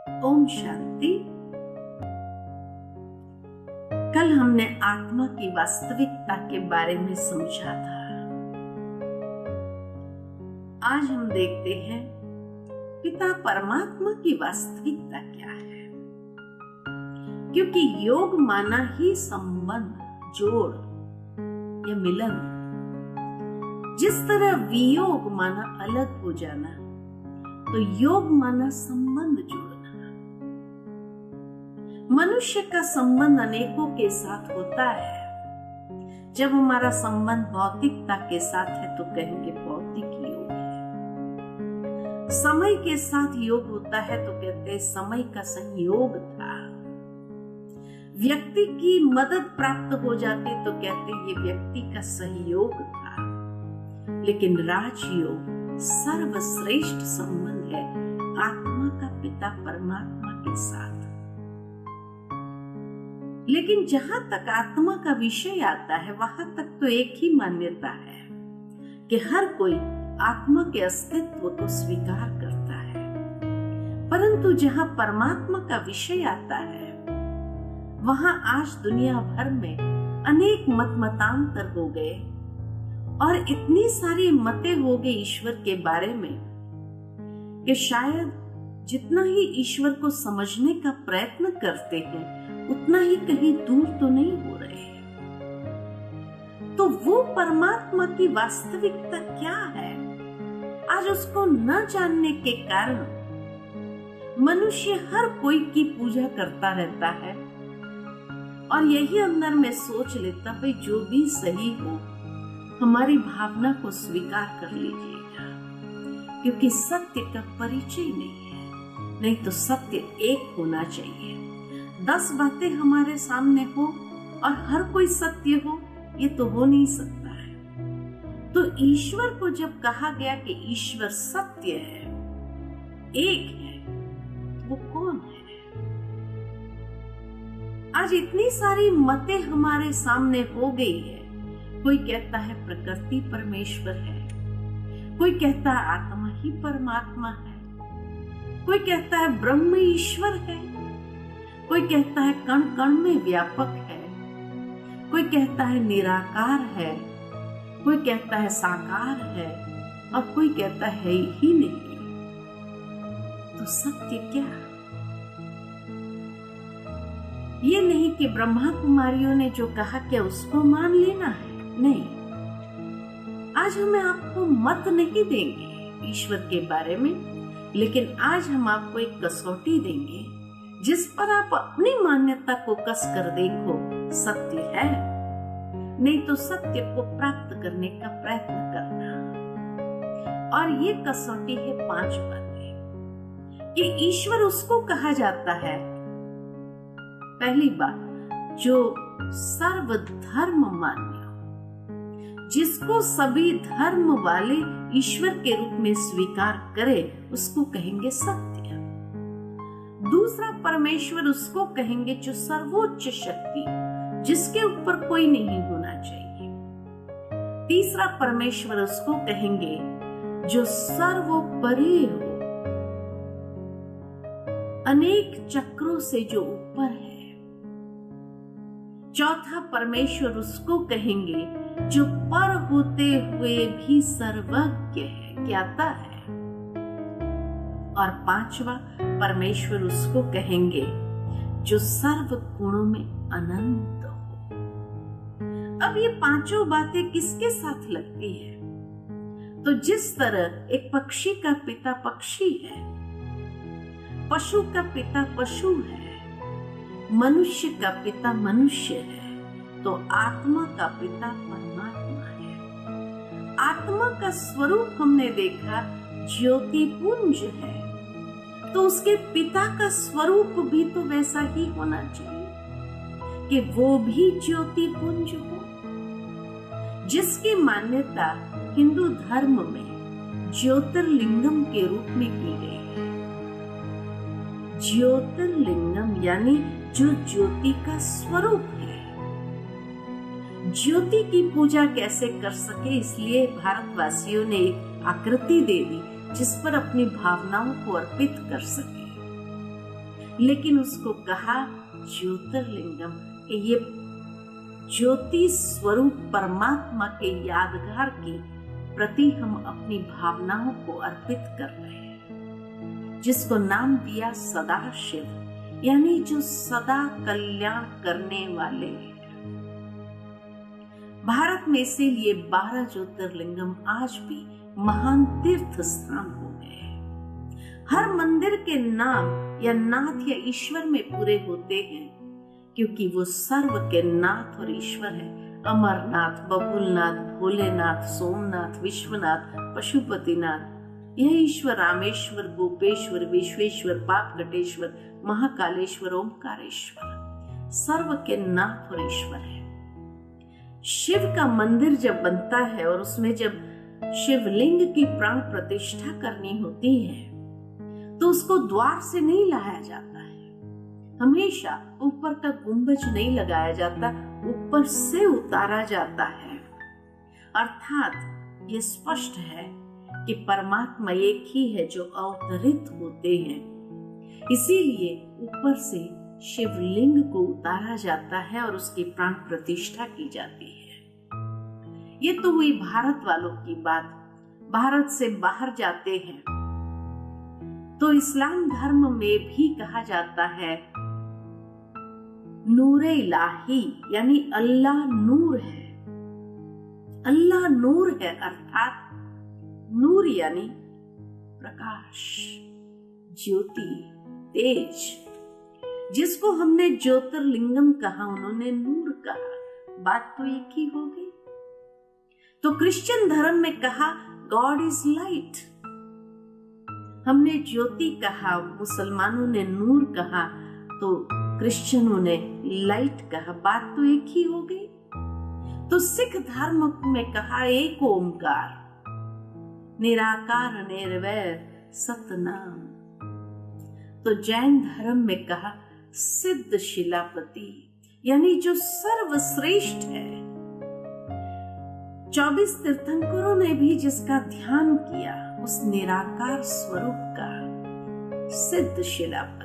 ओम शांति। कल हमने आत्मा की वास्तविकता के बारे में समझा था। आज हम देखते हैं पिता परमात्मा की वास्तविकता क्या है, क्योंकि योग माना ही संबंध, जोड़ या मिलन। जिस तरह वियोग माना अलग हो जाना, तो योग माना संबंध जोड़ना। मनुष्य का संबंध अनेकों के साथ होता है। जब हमारा संबंध भौतिकता के साथ है तो कहेंगे भौतिक योग है। समय के साथ योग होता है तो कहते हैं समय का संयोग था। व्यक्ति की मदद प्राप्त हो जाती तो कहते हैं ये व्यक्ति का सहयोग था। लेकिन राजयोग सर्वश्रेष्ठ संबंध है आत्मा का पिता परमात्मा के साथ। लेकिन जहां तक आत्मा का विषय आता है वहां तक तो एक ही मान्यता है कि हर कोई आत्मा के अस्तित्व को स्वीकार करता है। परंतु जहां परमात्मा का विषय आता है वहां आज दुनिया भर में अनेक मतांतर हो गए और इतनी सारी मतें हो गई ईश्वर के बारे में कि शायद जितना ही ईश्वर को समझने का प्रयत्न करते हैं उतना ही कहीं दूर तो नहीं हो रहे। तो वो परमात्मा की वास्तविकता क्या है, आज उसको न जानने के कारण मनुष्य हर कोई की पूजा करता रहता है और यही अंदर में सोच लेता भाई जो भी सही हो हमारी भावना को स्वीकार कर लीजिएगा, क्योंकि सत्य का परिचय नहीं है। नहीं तो सत्य एक होना चाहिए। 10 बातें हमारे सामने हो और हर कोई सत्य हो, ये तो हो नहीं सकता है। तो ईश्वर को जब कहा गया कि ईश्वर सत्य है, एक है, वो कौन है? आज इतनी सारी मतें हमारे सामने हो गई है। कोई कहता है प्रकृति परमेश्वर है, कोई कहता है आत्मा ही परमात्मा है, कोई कहता है ब्रह्म ईश्वर है, कोई कहता है कण कण में व्यापक है, कोई कहता है निराकार है, कोई कहता है साकार है और कोई कहता है ही नहीं। तो सत्य क्या? ये नहीं कि ब्रह्मा कुमारियों ने जो कहा क्या उसको मान लेना है, नहीं। आज हमें आपको मत नहीं देंगे ईश्वर के बारे में, लेकिन आज हम आपको एक कसौटी देंगे जिस पर आप अपनी मान्यता को कस कर देखो सत्य है, नहीं तो सत्य को प्राप्त करने का प्रयत्न करना। और ये कसौटी है 5 बातें कि ईश्वर उसको कहा जाता है। पहली बात, जो सर्वधर्म मान्य, जिसको सभी धर्म वाले ईश्वर के रूप में स्वीकार करे उसको कहेंगे सत्य। दूसरा, परमेश्वर उसको कहेंगे जो सर्वोच्च शक्ति, जिसके ऊपर कोई नहीं होना चाहिए। तीसरा, परमेश्वर उसको कहेंगे जो सर्वोपरि हो, अनेक चक्रों से जो ऊपर है। चौथा, परमेश्वर उसको कहेंगे जो पर होते हुए भी सर्वज्ञ है, ज्ञाता है। और 5वां, परमेश्वर उसको कहेंगे जो सर्व गुणों में अनंत हो। अब ये 5 बातें किसके साथ लगती है? तो जिस तरह एक पक्षी का पिता पक्षी है, पशु का पिता पशु है, मनुष्य का पिता मनुष्य है, तो आत्मा का पिता परमात्मा है। आत्मा का स्वरूप हमने देखा ज्योतिपुंज है, तो उसके पिता का स्वरूप भी तो वैसा ही होना चाहिए कि वो भी ज्योतिपुंज हो। जिसकी मान्यता हिंदू धर्म में ज्योतिर्लिंगम के रूप में की गई है। ज्योतिर्लिंगम यानी जो ज्योति का स्वरूप है। ज्योति की पूजा कैसे कर सके, इसलिए भारतवासियों ने एक आकृति दे दी जिस पर अपनी भावनाओं को अर्पित कर सके। लेकिन उसको कहा ज्योतिर्लिंगम कि ये ज्योति स्वरूप परमात्मा के यादगार की प्रति हम अपनी भावनाओं को अर्पित कर रहे हैं, जिसको नाम दिया सदा शिव, यानी जो सदा कल्याण करने वाले हैं। भारत में इसीलिए 12 ज्योतिर्लिंगम आज भी महान तीर्थ स्थान हो गए हैं। हर मंदिर के नाम या नाथ या ईश्वर में पूरे होते हैं, क्योंकि वो सर्व के नाथ और ईश्वर है। अमरनाथ, बबुलनाथ, भोलेनाथ, सोमनाथ, विश्वनाथ, पशुपतिनाथ, यह ईश्वर रामेश्वर, गोपेश्वर, विश्वेश्वर, पापघटेश्वर, महाकालेश्वर, ओमकारेश्वर सर्व के नाथ और ईश्वर है। शिव का मंदिर जब बनता है और उसमें जब शिवलिंग की प्राण प्रतिष्ठा करनी होती है, तो उसको द्वार से नहीं लाया जाता है। हमेशा ऊपर का गुंबज नहीं लगाया जाता, ऊपर से उतारा जाता है। अर्थात ये स्पष्ट है कि परमात्मा एक ही है जो अवतरित होते हैं। इसीलिए ऊपर से शिवलिंग को उतारा जाता है और उसकी प्राण प्रतिष्ठा की जाती है। ये तो हुई भारत वालों की बात। भारत से बाहर जाते हैं तो इस्लाम धर्म में भी कहा जाता है नूरे इलाही, यानी अल्लाह नूर है। अल्लाह नूर है, अर्थात नूर यानी प्रकाश, ज्योति, तेज। जिसको हमने ज्योतिर्लिंगम कहा, उन्होंने नूर कहा, बात तो एक ही हो गई। तो क्रिश्चियन धर्म में कहा गॉड इज लाइट, हमने ज्योति कहा, मुसलमानों ने नूर कहा, तो क्रिश्चियनों ने लाइट कहा, बात तो एक ही हो गई। तो सिख धर्म में कहा एक ओमकार, निराकार निर्वैर सतनाम। तो जैन धर्म में कहा सिद्ध शिलापति, यानी जो सर्वश्रेष्ठ है। 24 तीर्थंकरों ने भी जिसका ध्यान किया, उस निराकार स्वरूप का सिद्ध शिलापति।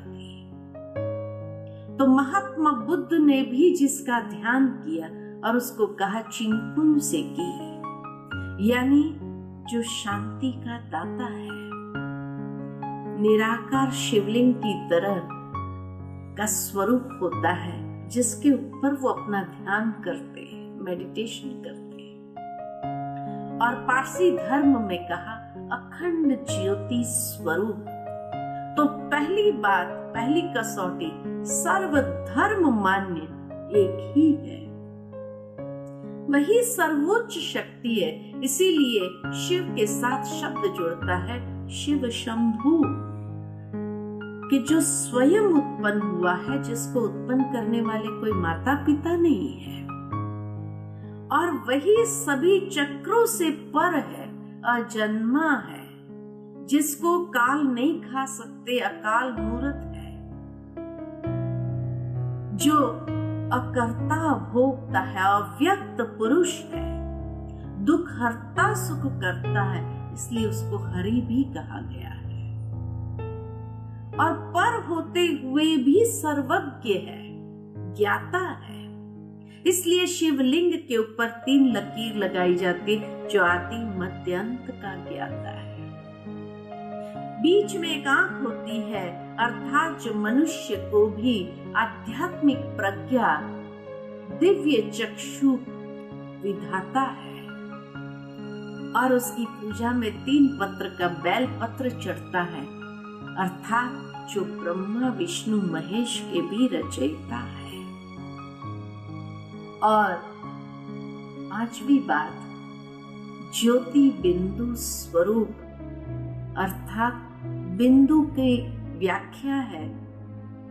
तो महात्मा बुद्ध ने भी जिसका ध्यान किया और उसको कहा चिंकुन से की, यानी जो शांति का दाता है। निराकार शिवलिंग की तरह का स्वरूप होता है, जिसके ऊपर वो अपना ध्यान करते हैं, मेडिटेशन करते हैं। और पारसी धर्म में कहा अखंड ज्योति स्वरूप। तो पहली बात, पहली कसौटी, सर्वधर्म मान्य एक ही है, वही सर्वोच्च शक्ति है। इसीलिए शिव के साथ शब्द जुड़ता है शिव शंभु, कि जो स्वयं उत्पन्न हुआ है, जिसको उत्पन्न करने वाले कोई माता पिता नहीं है, और वही सभी चक्रों से पर है, अजन्मा है, जिसको काल नहीं खा सकते, अकाल मूर्त है, जो अकर्ता भोगता है, अव्यक्त पुरुष है, दुख हरता सुख करता है, इसलिए उसको हरि भी कहा गया है। और पर होते हुए भी सर्वज्ञ है, ज्ञाता है। इसलिए शिवलिंग के ऊपर 3 लकीर लगाई जाती, जो आदि मध्य अंत का ज्ञाता है। बीच में एक आंख होती है, अर्थात जो मनुष्य को भी आध्यात्मिक प्रज्ञा, दिव्य चक्षु विधाता है। और उसकी पूजा में 3 पत्र का बेल पत्र चढ़ता है, अर्थात जो ब्रह्मा विष्णु महेश के भी रचयिता है। और 5वीं बात, ज्योति बिंदु स्वरूप, अर्थात बिंदु की व्याख्या है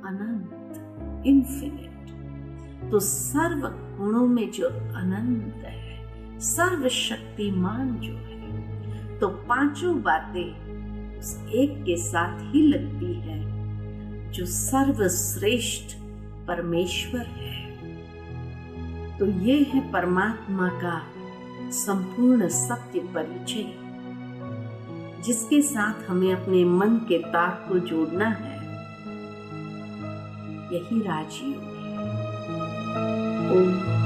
अनंत, इन्फिनिट। तो सर्व गुणों में जो अनंत है, सर्वशक्तिमान जो है, तो 5 बातें उस एक के साथ ही लगती है, जो सर्वश्रेष्ठ परमेश्वर है। तो ये है परमात्मा का संपूर्ण सत्य परिचय, जिसके साथ हमें अपने मन के तार को जोड़ना है। यही राजयोग है। ओम